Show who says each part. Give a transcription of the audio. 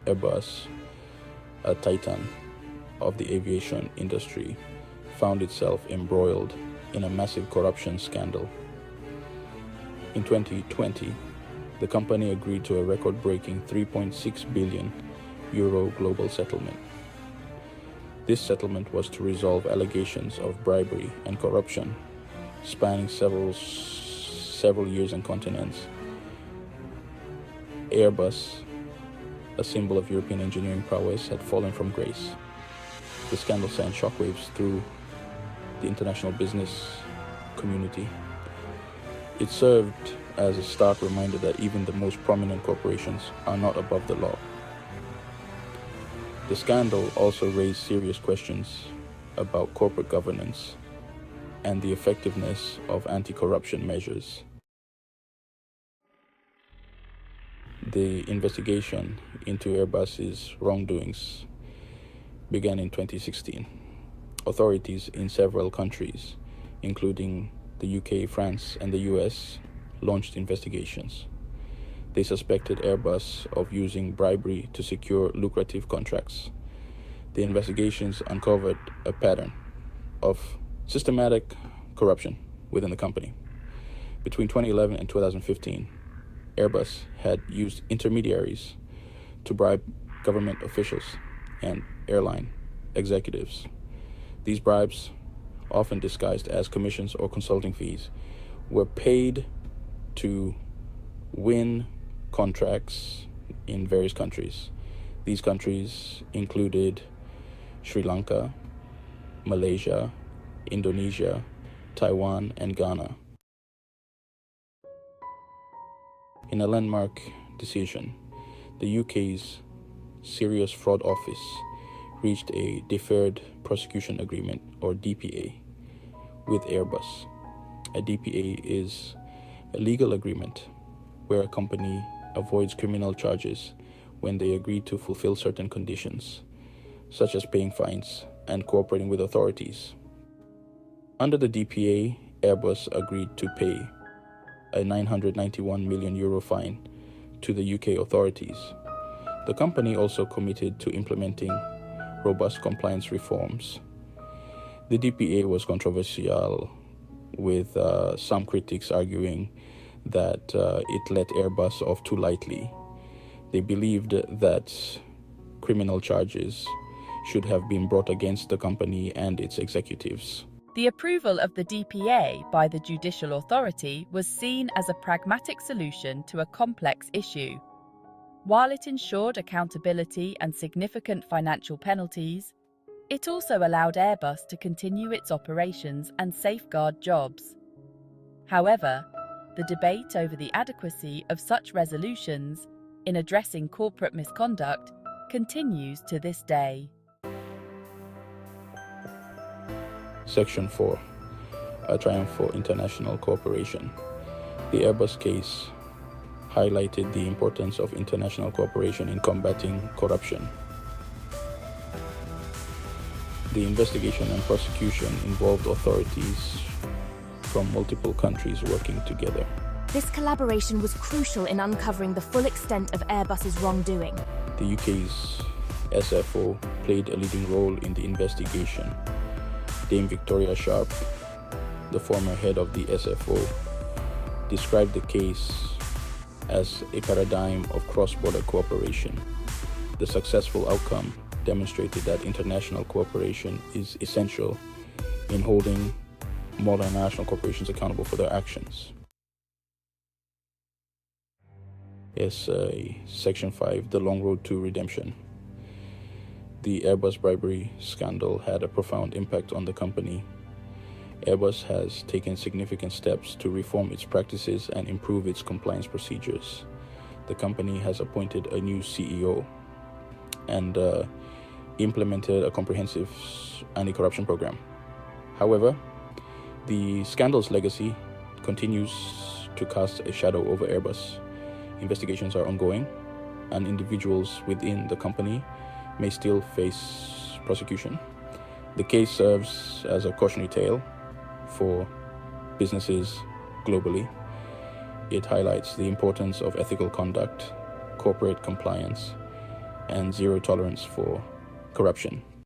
Speaker 1: Airbus, a titan of the aviation industry, found itself embroiled in a massive corruption scandal. In 2020, the company agreed to a record-breaking €3.6 billion global settlement. This settlement was to resolve allegations of bribery and corruption spanning several years and continents. Airbus, a symbol of European engineering prowess, had fallen from grace. The scandal sent shockwaves through the international business community. It served as a stark reminder that even the most prominent corporations are not above the law. The scandal also raised serious questions about corporate governance and the effectiveness of anti-corruption measures. The investigation into Airbus's wrongdoings began in 2016. Authorities in several countries, including the UK, France, and the US, launched investigations. They suspected Airbus of using bribery to secure lucrative contracts. The investigations uncovered a pattern of systematic corruption within the company. Between 2011 and 2015, Airbus had used intermediaries to bribe government officials and airline executives. These bribes, often disguised as commissions or consulting fees, were paid to win contracts in various countries. These countries included Sri Lanka, Malaysia, Indonesia, Taiwan, and Ghana. In a landmark decision, the UK's Serious Fraud Office reached a Deferred Prosecution Agreement, or DPA, with Airbus. A DPA is a legal agreement where a company avoids criminal charges when they agree to fulfill certain conditions, such as paying fines and cooperating with authorities. Under the DPA, Airbus agreed to pay a €991 million fine to the UK authorities. The company also committed to implementing robust compliance reforms. The DPA was controversial, with some critics arguing that it let Airbus off too lightly. They believed that criminal charges should have been brought against the company and its executives.
Speaker 2: The approval of the DPA by the judicial authority was seen as a pragmatic solution to a complex issue. While it ensured accountability and significant financial penalties, it also allowed Airbus to continue its operations and safeguard jobs. However, the debate over the adequacy of such resolutions in addressing corporate misconduct continues to this day.
Speaker 1: Section 4. A triumph for international cooperation. The Airbus case highlighted the importance of international cooperation in combating corruption. The investigation and prosecution involved authorities from multiple countries working together.
Speaker 3: This collaboration was crucial in uncovering the full extent of Airbus's wrongdoing.
Speaker 1: The UK's SFO played a leading role in the investigation. Dame Victoria Sharp, the former head of the SFO, described the case as a paradigm of cross-border cooperation. The successful outcome demonstrated that international cooperation is essential in holding multinational corporations accountable for their actions. Section 5, the long road to redemption. The Airbus bribery scandal had a profound impact on the company. Airbus has taken significant steps to reform its practices and improve its compliance procedures. The company has appointed a new CEO and implemented a comprehensive anti-corruption program. However, the scandal's legacy continues to cast a shadow over Airbus. Investigations are ongoing, and individuals within the company may still face prosecution. The case serves as a cautionary tale for businesses globally. It highlights the importance of ethical conduct, corporate compliance, and zero tolerance for corruption.